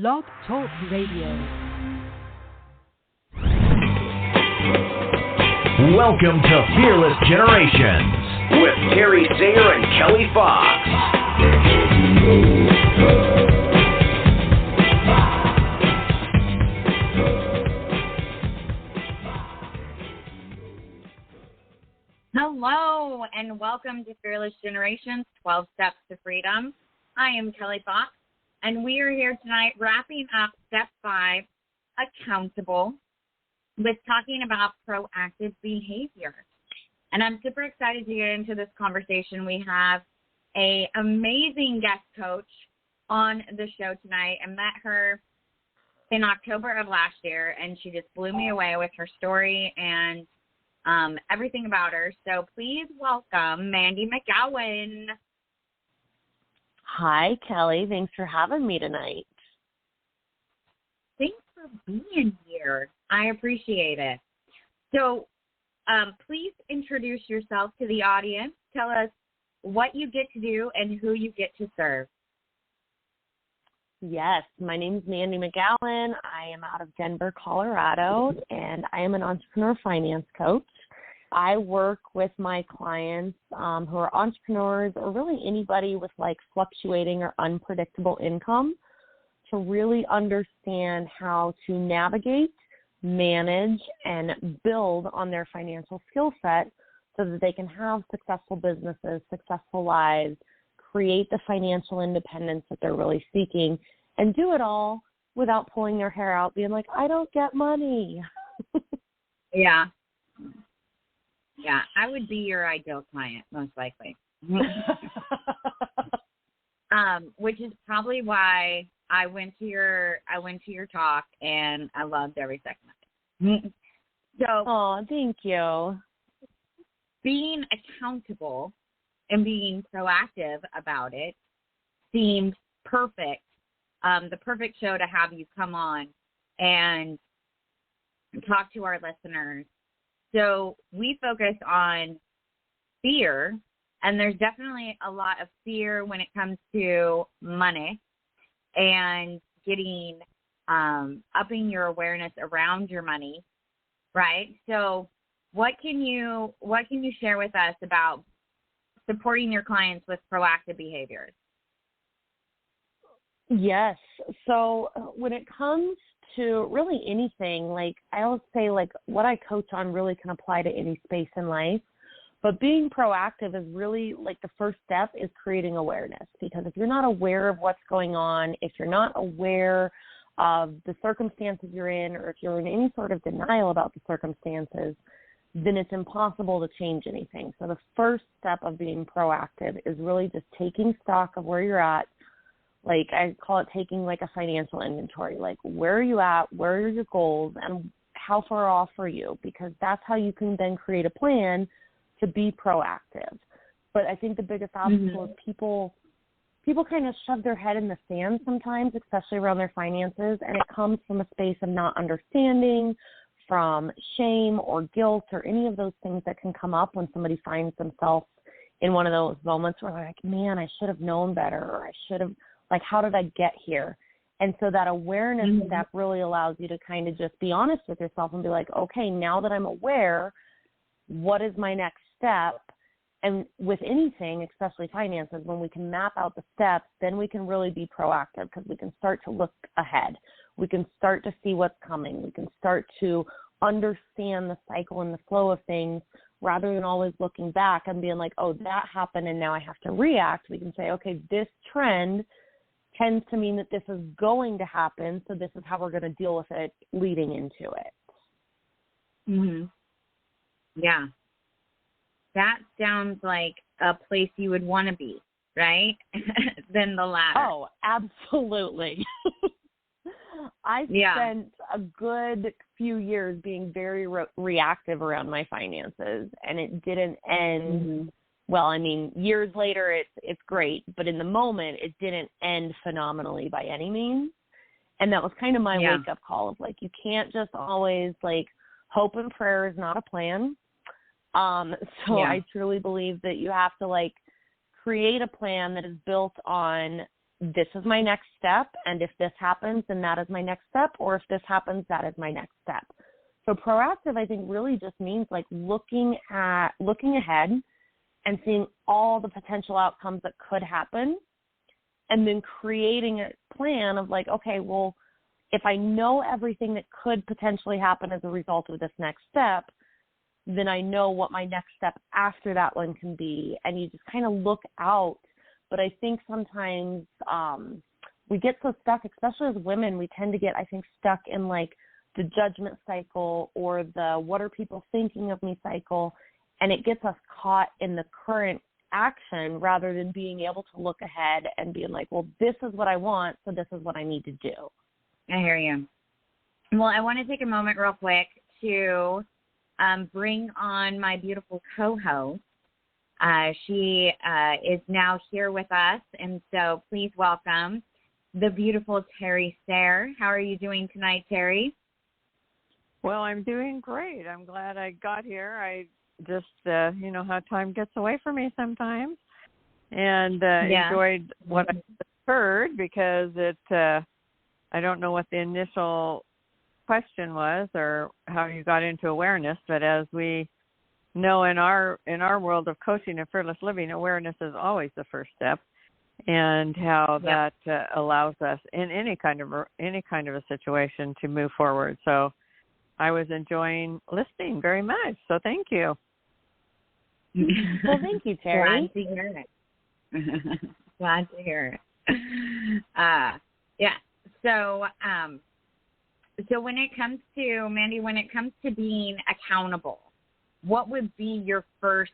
Blog Talk Radio. Welcome to Fearless Generations with Terry Sayer and Kelly Fox. Hello, and welcome to Fearless Generations, 12 Steps to Freedom. I am Kelly Fox, and we are here tonight wrapping up Step 5, Accountable, with talking about proactive behavior. And I'm super excited to get into this conversation. We have an amazing guest coach on the show tonight. I met her in October of last year, and she just blew me away with her story and everything about her. So please welcome Mandy McGowan. Hi, Kelly. Thanks for having me tonight. Thanks for being here. I appreciate it. So please introduce yourself to the audience. Tell us what you get to do and who you get to serve. Yes, my name is Mandy McGowan. I am out of Denver, Colorado, and I am an entrepreneur finance coach. I work with my clients who are entrepreneurs or really anybody with like fluctuating or unpredictable income to really understand how to navigate, manage, and build on their financial skill set so that they can have successful businesses, successful lives, create the financial independence that they're really seeking, and do it all without pulling their hair out, being like, I don't get money. Yeah. Yeah, I would be your ideal client, most likely. Which is probably why I went to your talk and I loved every second of it. So, oh, thank you. Being accountable and being proactive about it seemed perfect. The perfect show to have you come on and talk to our listeners. So we focus on fear, and there's definitely a lot of fear when it comes to money and getting, upping your awareness around your money, right? So what can you share with us about supporting your clients with proactive behaviors? Yes. So when it comes to really anything, like I always say, like what I coach on really can apply to any space in life, but being proactive is really like the first step is creating awareness, because if you're not aware of what's going on, if you're not aware of the circumstances you're in, or if you're in any sort of denial about the circumstances, then it's impossible to change anything. So the first step of being proactive is really just taking stock of where you're at. Like I call it taking like a financial inventory, like where are you at, where are your goals, and how far off are you? Because that's how you can then create a plan to be proactive. But I think the biggest obstacle is people kind of shove their head in the sand sometimes, especially around their finances, and it comes from a space of not understanding, from shame or guilt or any of those things that can come up when somebody finds themselves in one of those moments where they're like, man, I should have known better, or I should have, like, how did I get here? And so that awareness step really allows you to kind of just be honest with yourself and be like, okay, now that I'm aware, what is my next step? And with anything, especially finances, when we can map out the steps, then we can really be proactive, because we can start to look ahead. We can start to see what's coming. We can start to understand the cycle and the flow of things rather than always looking back and being like, oh, that happened and now I have to react. We can say, okay, this trend tends to mean that this is going to happen, so this is how we're going to deal with it leading into it. Mm-hmm. Yeah. That sounds like a place you would want to be, right? Than the latter. Oh, absolutely. I spent a good few years being very reactive around my finances, and it didn't end well. I mean, years later, it's great, but in the moment, it didn't end phenomenally by any means. And that was kind of my wake-up call of, like, you can't just always, like, hope and prayer is not a plan. I truly believe that you have to, like, create a plan that is built on this is my next step, and if this happens, then that is my next step, or if this happens, that is my next step. So proactive, I think, really just means like looking ahead and seeing all the potential outcomes that could happen, and then creating a plan of like, okay, well, if I know everything that could potentially happen as a result of this next step, then I know what my next step after that one can be. And you just kind of look out. But I think sometimes we get so stuck, especially as women, we tend to get, I think, stuck in like the judgment cycle or the what are people thinking of me cycle. And it gets us caught in the current action rather than being able to look ahead and being like, well, this is what I want, so this is what I need to do. I hear you. Well, I want to take a moment real quick to bring on my beautiful co-host. She is now here with us, and so please welcome the beautiful Terry Sayre. How are you doing tonight, Terry? Well, I'm doing great. I'm glad I got here. I just, how time gets away from me sometimes, and enjoyed what I heard because I don't know what the initial question was or how you got into awareness, but as we know in our world of coaching and fearless living, awareness is always the first step, and how that allows us in any kind of a situation to move forward. So I was enjoying listening very much. So thank you. Well, thank you, Terry. Glad to hear it. Glad to hear it. So when it comes to, Mandy, when it comes to being accountable, what would be your first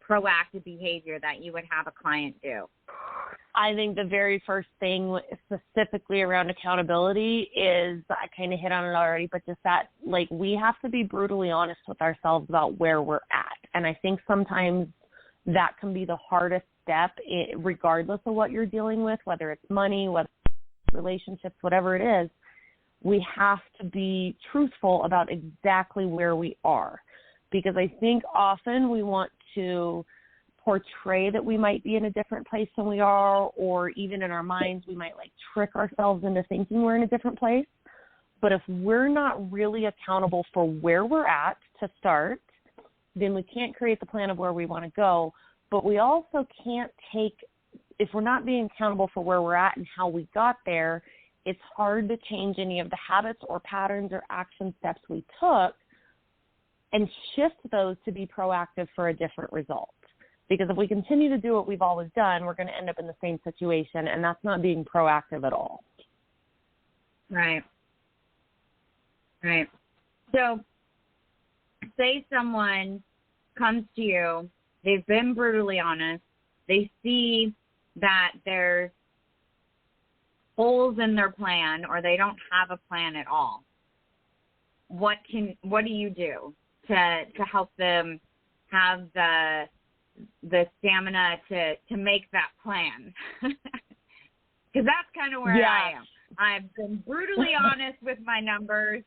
proactive behavior that you would have a client do? I think the very first thing specifically around accountability is, I kind of hit on it already, but just that, like, we have to be brutally honest with ourselves about where we're at. And I think sometimes that can be the hardest step, regardless of what you're dealing with, whether it's money, whether it's relationships, whatever it is. We have to be truthful about exactly where we are, because I think often we want to portray that we might be in a different place than we are, or even in our minds we might like trick ourselves into thinking we're in a different place. But if we're not really accountable for where we're at to start, then we can't create the plan of where we want to go. But we also can't if we're not being accountable for where we're at and how we got there, it's hard to change any of the habits or patterns or action steps we took and shift those to be proactive for a different result. Because if we continue to do what we've always done, we're going to end up in the same situation, and that's not being proactive at all. Right. Right. So say someone comes to you, they've been brutally honest, they see that there's holes in their plan or they don't have a plan at all. What do you do to help them have the stamina to make that plan? Because that's kind of where I am. I've been brutally honest with my numbers,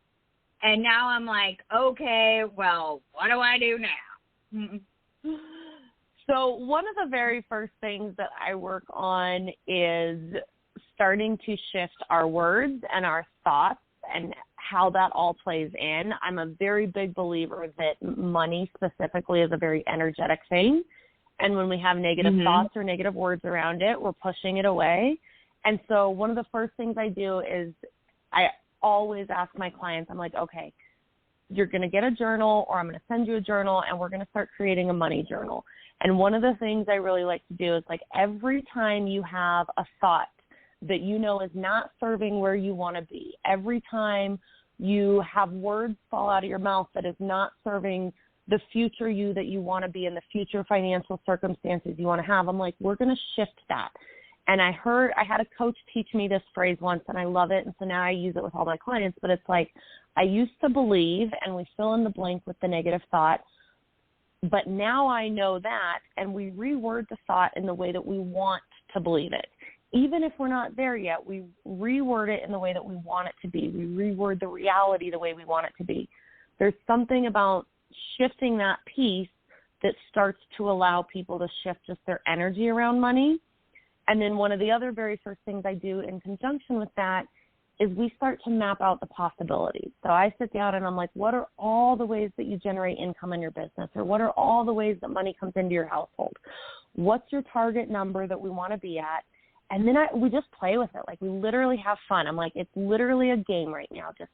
and now I'm like, okay, well, what do I do now? So one of the very first things that I work on is starting to shift our words and our thoughts and how that all plays in. I'm a very big believer that money specifically is a very energetic thing. And when we have negative thoughts or negative words around it, we're pushing it away. And so one of the first things I do is I always ask my clients, I'm like, okay, you're going to get a journal, or I'm going to send you a journal, and we're going to start creating a money journal. And one of the things I really like to do is, like, every time you have a thought that you know is not serving where you want to be, every time you have words fall out of your mouth that is not serving the future you that you want to be in, the future financial circumstances you want to have, I'm like, we're going to shift that. And I had a coach teach me this phrase once, and I love it, and so now I use it with all my clients, but it's like, I used to believe, and we fill in the blank with the negative thought, but now I know that, and we reword the thought in the way that we want to believe it. Even if we're not there yet, we reword it in the way that we want it to be. We reword the reality the way we want it to be. There's something about shifting that piece that starts to allow people to shift just their energy around money. And then one of the other very first things I do in conjunction with that is we start to map out the possibilities. So I sit down and I'm like, what are all the ways that you generate income in your business? Or what are all the ways that money comes into your household? What's your target number that we want to be at? And then we just play with it. Like, we literally have fun. I'm like, it's literally a game right now. Just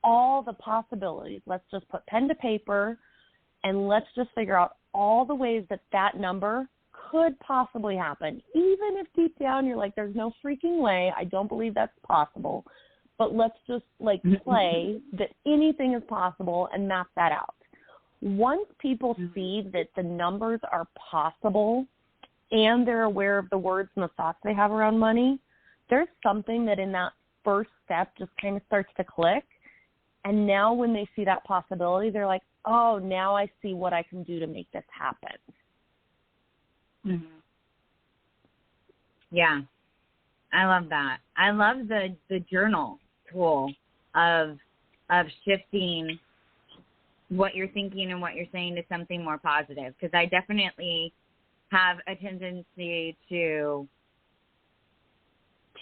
all the possibilities. Let's just put pen to paper and let's just figure out all the ways that that number could possibly happen. Even if deep down you're like, there's no freaking way, I don't believe that's possible. But let's just like play that anything is possible and map that out. Once people see that the numbers are possible and they're aware of the words and the thoughts they have around money, there's something that in that first step just kind of starts to click. And now when they see that possibility, they're like, oh, now I see what I can do to make this happen. Mm-hmm. Yeah, I love that. I love the journal tool of shifting what you're thinking and what you're saying to something more positive, because I definitely have a tendency to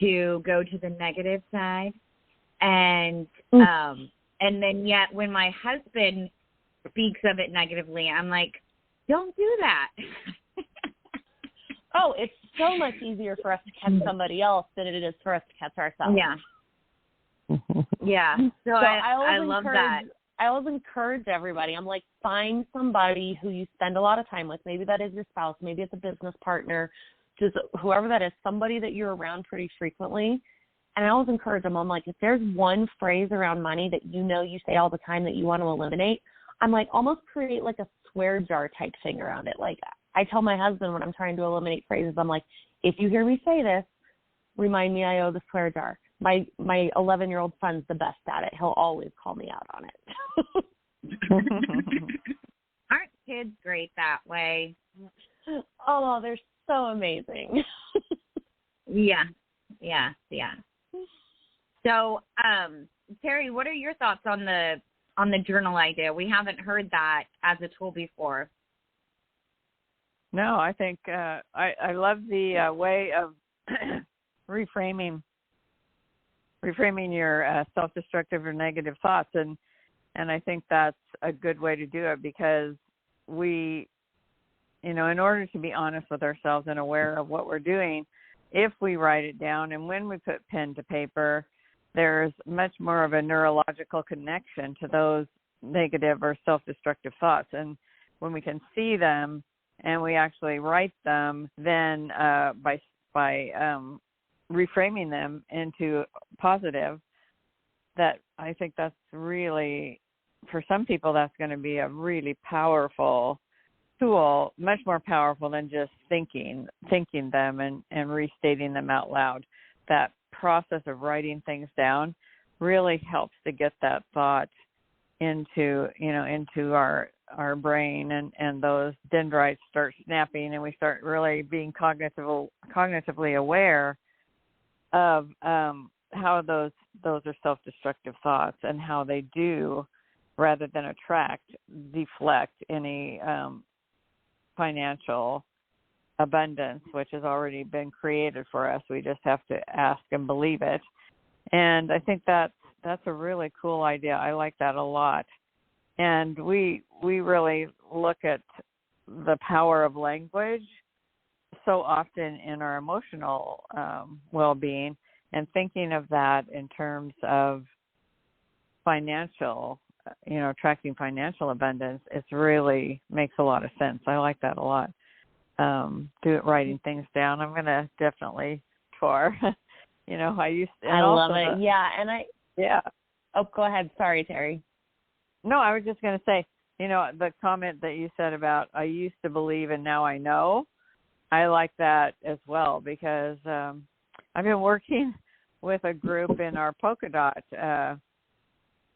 go to the negative side, and then yet when my husband speaks of it negatively, I'm like, don't do that. Oh, it's so much easier for us to catch somebody else than it is for us to catch ourselves. Yeah. Yeah. So I love that. I always encourage everybody. I'm like, find somebody who you spend a lot of time with. Maybe that is your spouse. Maybe it's a business partner. Just whoever that is, somebody that you're around pretty frequently. And I always encourage them. I'm like, if there's one phrase around money that you know you say all the time that you want to eliminate, I'm like, almost create like a swear jar type thing around it. Like, I tell my husband when I'm trying to eliminate phrases, I'm like, if you hear me say this, remind me I owe the swear jar. My 11-year-old son's the best at it. He'll always call me out on it. Aren't kids great that way? Oh, they're so amazing. Yeah. So, Terry, what are your thoughts on the journal idea? We haven't heard that as a tool before. No, I think I love the way of reframing your self-destructive or negative thoughts, and I think that's a good way to do it, because we, in order to be honest with ourselves and aware of what we're doing, if we write it down and when we put pen to paper, there's much more of a neurological connection to those negative or self-destructive thoughts. And when we can see them and we actually write them, then by reframing them into positive, that I think that's really, for some people, that's going to be a really powerful tool, much more powerful than just thinking them and restating them out loud. That process of writing things down really helps to get that thought into our brain, and those dendrites start snapping, and we start really being cognitively aware of how those are self-destructive thoughts and how they do, rather than attract, deflect any financial abundance, which has already been created for us. We just have to ask and believe it. And I think that's a really cool idea. I like that a lot. And we really look at the power of language so often in our emotional well-being, and thinking of that in terms of financial, attracting financial abundance, it really makes a lot of sense. I like that a lot. Writing things down. I'm going to definitely tour. I love it. Yeah. Oh, go ahead. Sorry, Terry. No, I was just going to say, the comment that you said about I used to believe and now I know, I like that as well, because I've been working with a group in our Polka Dot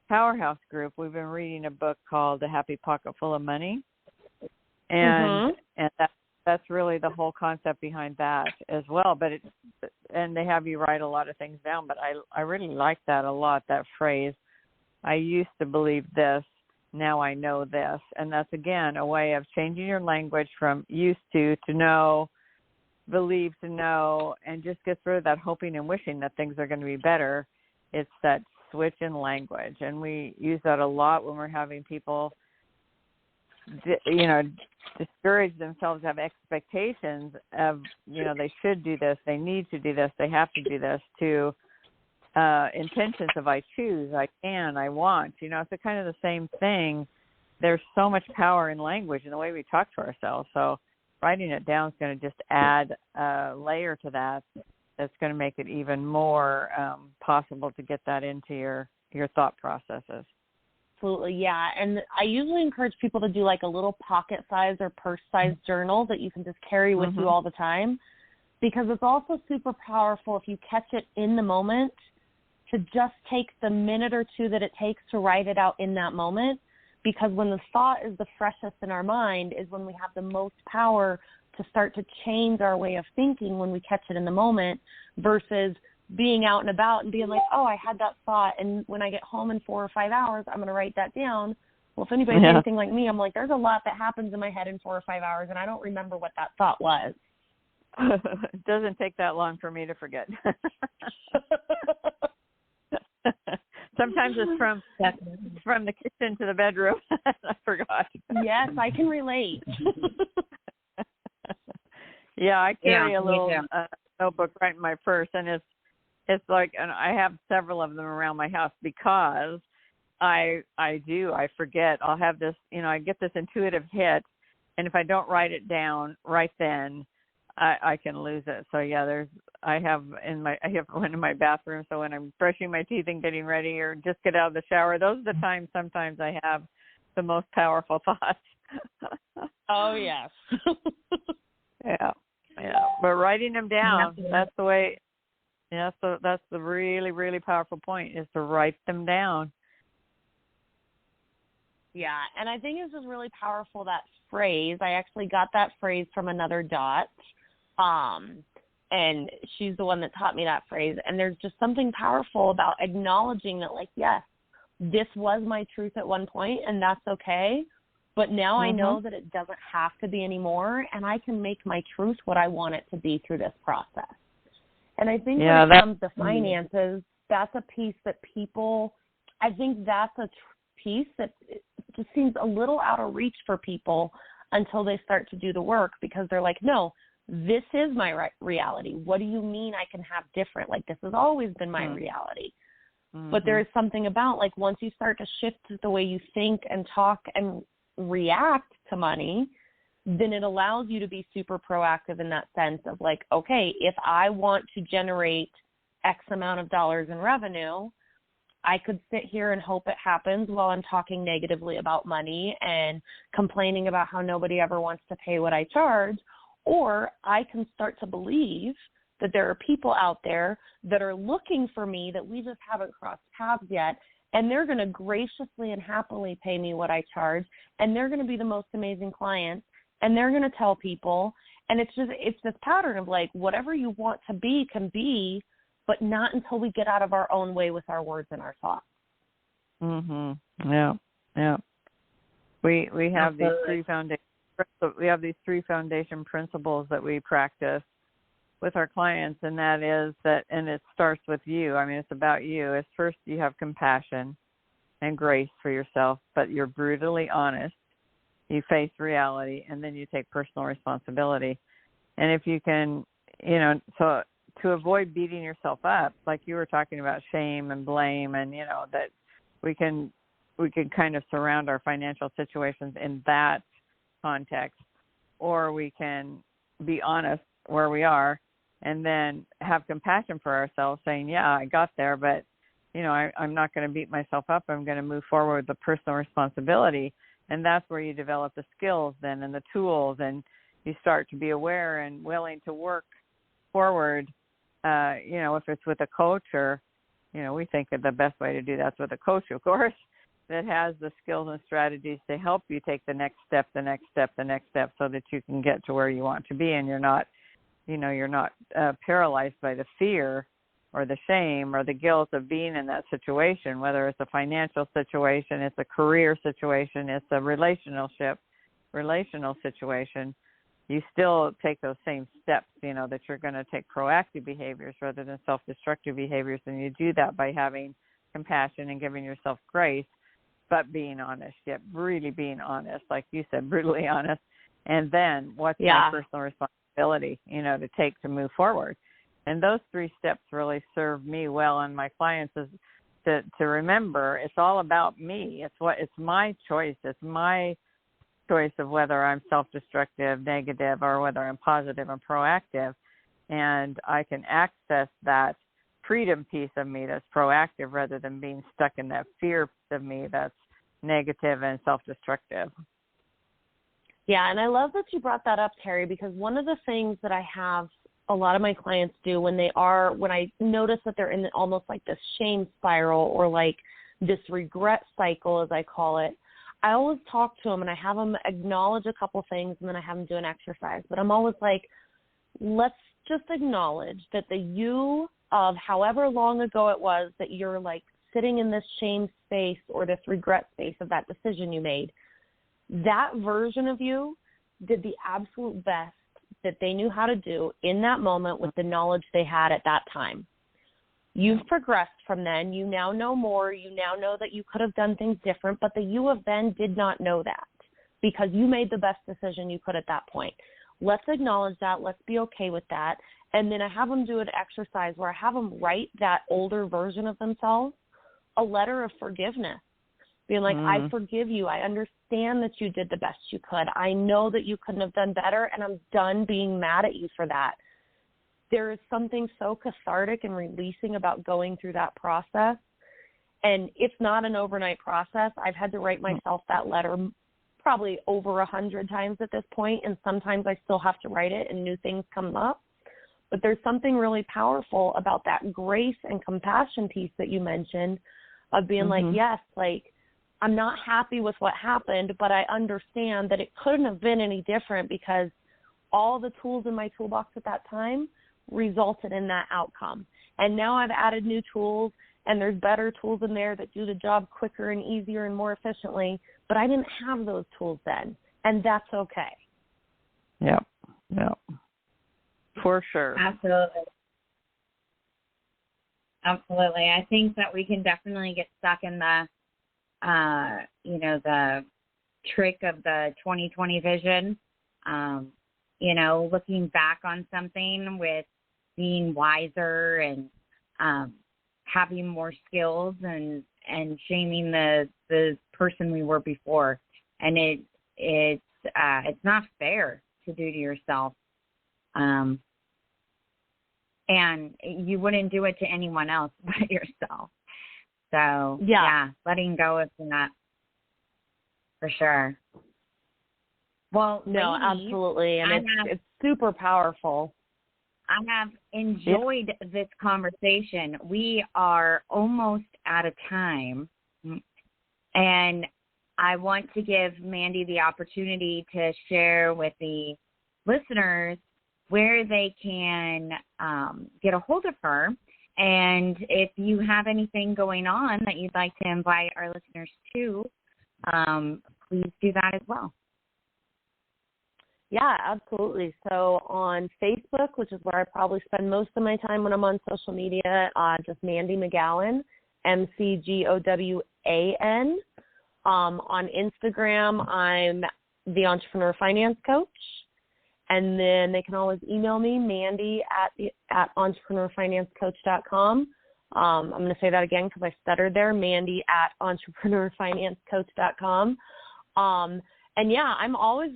Powerhouse group. We've been reading a book called The Happy Pocket Full of Money, and that's really the whole concept behind that as well. And they have you write a lot of things down, but I really like that a lot, that phrase, I used to believe this, now I know this. And that's, again, a way of changing your language from used to know, believe to know and just gets rid of that hoping and wishing that things are going to be better. It's that switch in language. And we use that a lot when we're having people, discourage themselves, have expectations of, they should do this, they need to do this, they have to do this, to intentions of I choose, I can, I want. It's kind of the same thing. There's so much power in language and the way we talk to ourselves. So writing it down is going to just add a layer to that. That's going to make it even more possible to get that into your thought processes. Absolutely, yeah. And I usually encourage people to do like a little pocket-sized or purse-sized journal that you can just carry with you all the time, because it's also super powerful if you catch it in the moment to just take the minute or two that it takes to write it out in that moment, because when the thought is the freshest in our mind is when we have the most power to start to change our way of thinking when we catch it in the moment, versus being out and about and being like, oh, I had that thought, and when I get home in 4 or 5 hours, I'm going to write that down. Well, if anybody's anything like me, I'm like, there's a lot that happens in my head in 4 or 5 hours, and I don't remember what that thought was. It doesn't take that long for me to forget. Sometimes it's from the kitchen to the bedroom. I forgot. Yes, I can relate. Yeah, I carry a little notebook right in my purse, and it's like, and I have several of them around my house because I forget. I'll have this, I get this intuitive hit, and if I don't write it down right then, I can lose it. So yeah, I have one in my bathroom. So when I'm brushing my teeth and getting ready, or just get out of the shower, those are the times sometimes I have the most powerful thoughts. Oh yes. Yeah. But writing them down, that's the way. Yeah, so that's the really, really powerful point, is to write them down. Yeah, and I think it's just really powerful, that phrase. I actually got that phrase from another Dot, and she's the one that taught me that phrase. And there's just something powerful about acknowledging that, like, yes, this was my truth at one point, and that's okay. But now I know that it doesn't have to be anymore, and I can make my truth what I want it to be through this process. And I think when it comes to finances, that's a piece that I think that's a piece that just seems a little out of reach for people until they start to do the work, because they're like, no, this is my reality. What do you mean I can have different? Like, this has always been my reality. But there is something about, like, once you start to shift the way you think and talk and react to money, then it allows you to be super proactive in that sense of, like, okay, if I want to generate X amount of dollars in revenue, I could sit here and hope it happens while I'm talking negatively about money and complaining about how nobody ever wants to pay what I charge. Or I can start to believe that there are people out there that are looking for me that we just haven't crossed paths yet, and they're going to graciously and happily pay me what I charge, and they're going to be the most amazing clients, and they're going to tell people. And it's this pattern of, like, whatever you want to be can be, but not until we get out of our own way with our words and our thoughts. Yeah. We have these three three foundation principles that we practice with our clients, and that is that, and it starts with you. I mean, it's about you. It's first you have compassion and grace for yourself, but you're brutally honest. You face reality, and then you take personal responsibility. And if you can, so to avoid beating yourself up, like you were talking about shame and blame, and, that we can kind of surround our financial situations in that context, or we can be honest where we are and then have compassion for ourselves, saying, yeah, I got there, but, I'm not going to beat myself up. I'm going to move forward with the personal responsibility. And that's where you develop the skills then and the tools, and you start to be aware and willing to work forward. If it's with a coach, or, we think that the best way to do that's with a coach, of course, that has the skills and strategies to help you take the next step, so that you can get to where you want to be, and you're not paralyzed by the fear or the shame or the guilt of being in that situation, whether it's a financial situation, it's a career situation, it's a relational situation. you still take those same steps, that you're going to take proactive behaviors rather than self-destructive behaviors. And you do that by having compassion and giving yourself grace, but being honest, yet really being honest, like you said, brutally honest. And then what's my personal responsibility, to take to move forward. And those 3 steps really serve me well and my clients is to remember it's all about me. It's my choice. It's my choice of whether I'm self-destructive, negative, or whether I'm positive and proactive. And I can access that freedom piece of me that's proactive rather than being stuck in that fear piece of me that's negative and self-destructive. Yeah, and I love that you brought that up, Terry, because one of the things that I have a lot of my clients do when I notice that they're in almost like this shame spiral or like this regret cycle, as I call it, I always talk to them and I have them acknowledge a couple things and then I have them do an exercise. But I'm always like, let's just acknowledge that the you of however long ago it was that you're like sitting in this shame space or this regret space of that decision you made, that version of you did the absolute best that they knew how to do in that moment with the knowledge they had at that time. You've progressed from then. You now know more. You now know that you could have done things different, but the you of then did not know that because you made the best decision you could at that point. Let's acknowledge that. Let's be okay with that. And then I have them do an exercise where I have them write that older version of themselves a letter of forgiveness, being like, I forgive you. I understand that you did the best you could. I know that you couldn't have done better, and I'm done being mad at you for that. There is something so cathartic and releasing about going through that process. And it's not an overnight process. I've had to write myself that letter probably over 100 times at this point, and sometimes I still have to write it and new things come up. But there's something really powerful about that grace and compassion piece that you mentioned of being like, yes, like, I'm not happy with what happened, but I understand that it couldn't have been any different because all the tools in my toolbox at that time resulted in that outcome. And now I've added new tools, and there's better tools in there that do the job quicker and easier and more efficiently, but I didn't have those tools then, and that's okay. Yep. For sure. Absolutely. I think that we can definitely get stuck in the the trick of the 2020 vision, looking back on something with being wiser and having more skills and shaming the person we were before. And it's not fair to do to yourself. And you wouldn't do it to anyone else but yourself. So, yeah, letting go of that for sure. Well, no, ladies, absolutely. And it's super powerful. I have enjoyed this conversation. We are almost out of time. And I want to give Mandy the opportunity to share with the listeners where they can get a hold of her. And if you have anything going on that you'd like to invite our listeners to, please do that as well. Yeah, absolutely. So on Facebook, which is where I probably spend most of my time when I'm on social media, just Mandy McGowan, McGowan. On Instagram, I'm the Entrepreneur Finance Coach. And then they can always email me, Mandy at entrepreneurfinancecoach.com. I'm going to say that again because I stuttered there, Mandy at entrepreneurfinancecoach.com. And yeah, I'm always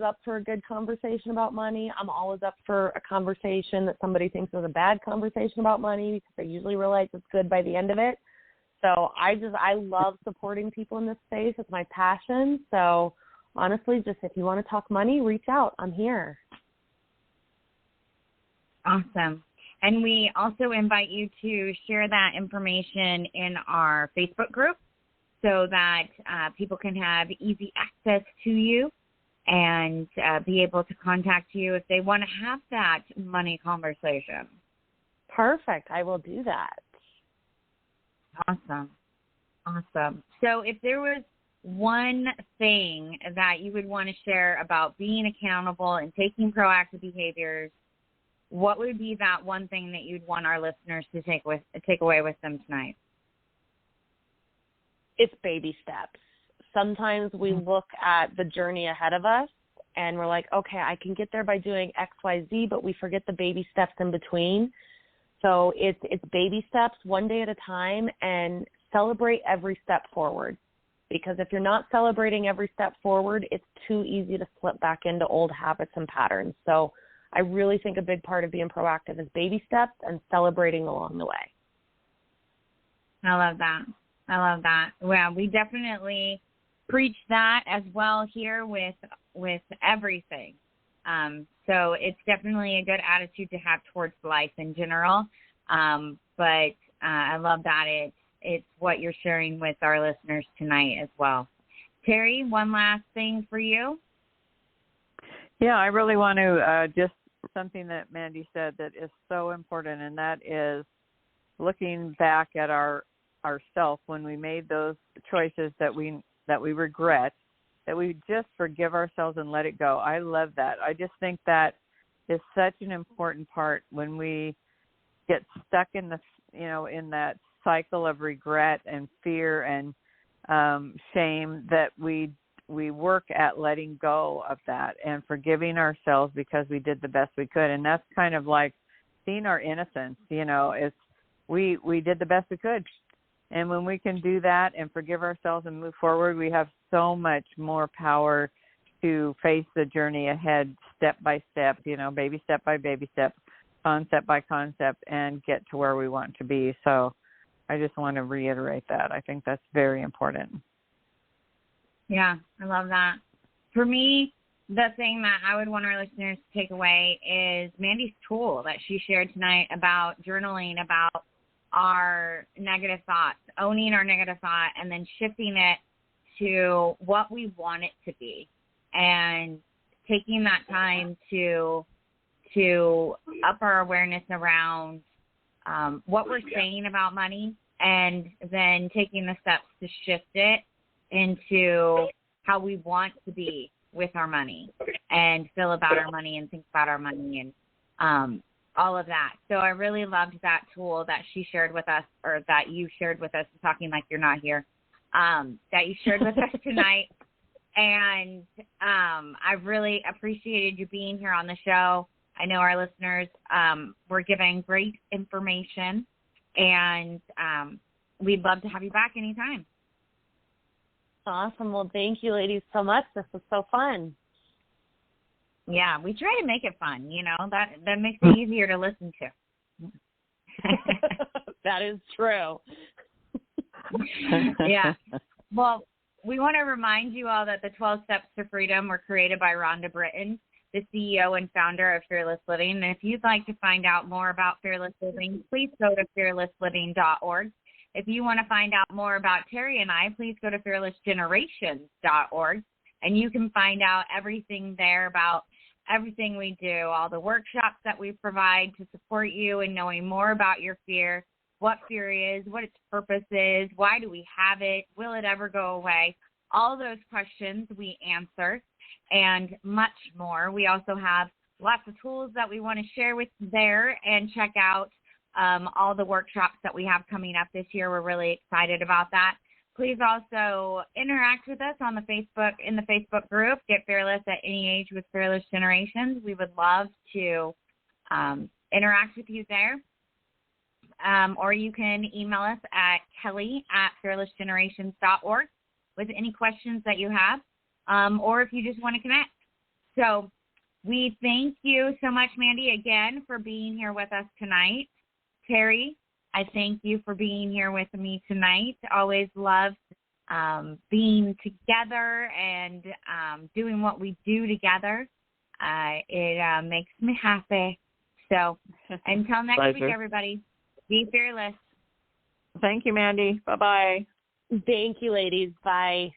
up for a good conversation about money. I'm always up for a conversation that somebody thinks is a bad conversation about money because they usually realize it's good by the end of it. So I love supporting people in this space. It's my passion. So honestly, just if you want to talk money, reach out. I'm here. Awesome. And we also invite you to share that information in our Facebook group so that people can have easy access to you and be able to contact you if they want to have that money conversation. Perfect. I will do that. Awesome. So if there was one thing that you would want to share about being accountable and taking proactive behaviors, what would be that one thing that you'd want our listeners to take away with them tonight? It's baby steps. Sometimes we look at the journey ahead of us and we're like, okay, I can get there by doing X, Y, Z, but we forget the baby steps in between. So it's baby steps, one day at a time, and celebrate every step forward. Because if you're not celebrating every step forward, it's too easy to slip back into old habits and patterns. So I really think a big part of being proactive is baby steps and celebrating along the way. I love that. Well, we definitely preach that as well here with everything. So it's definitely a good attitude to have towards life in general. But I love that it's what you're sharing with our listeners tonight as well. Terry, one last thing for you. Yeah, I really want to just something that Mandy said that is so important, and that is looking back at ourselves when we made those choices that we regret, that we just forgive ourselves and let it go. I love that. I just think that is such an important part when we get stuck in in that cycle of regret and fear and shame, that we work at letting go of that and forgiving ourselves because we did the best we could. And that's kind of like seeing our innocence, it's we did the best we could. And when we can do that and forgive ourselves and move forward, we have so much more power to face the journey ahead step by step, baby step by baby step, concept by concept, and get to where we want to be. So I just want to reiterate that. I think that's very important. Yeah, I love that. For me, the thing that I would want our listeners to take away is Mandy's tool that she shared tonight about journaling, about our negative thoughts, owning our negative thought, and then shifting it to what we want it to be, and taking that time to up our awareness around what we're saying about money, and then taking the steps to shift it into how we want to be with our money and feel about our money and think about our money and all of that. So I really loved that tool that she shared with us, or that you shared with us, talking like you're not here, that you shared with us tonight. And I really appreciated you being here on the show. I know our listeners were given great information, and we'd love to have you back anytime. Awesome. Well, thank you, ladies, so much. This was so fun. Yeah, we try to make it fun, that makes it easier to listen to. That is true. Yeah. Well, we want to remind you all that the 12 Steps to Freedom were created by Rhonda Britton, the CEO and founder of Fearless Living. And if you'd like to find out more about Fearless Living, please go to fearlessliving.org. If you want to find out more about Terry and I, please go to fearlessgenerations.org. And you can find out everything there about everything we do, all the workshops that we provide to support you in knowing more about your fear, what fear is, what its purpose is, why do we have it, will it ever go away? All those questions we answer, and much more. We also have lots of tools that we want to share with you there, and check out all the workshops that we have coming up this year. We're really excited about that. Please also interact with us in the Facebook group, Get Fearless at Any Age with Fearless Generations. We would love to interact with you there. Or you can email us at kelly@fearlessgenerations.org with any questions that you have, or if you just want to connect. So we thank you so much, Mandy, again, for being here with us tonight. Terry, I thank you for being here with me tonight. Always love being together and doing what we do together. It makes me happy. So until next week, everybody, be fearless. Thank you, Mandy. Bye-bye. Thank you, ladies. Bye.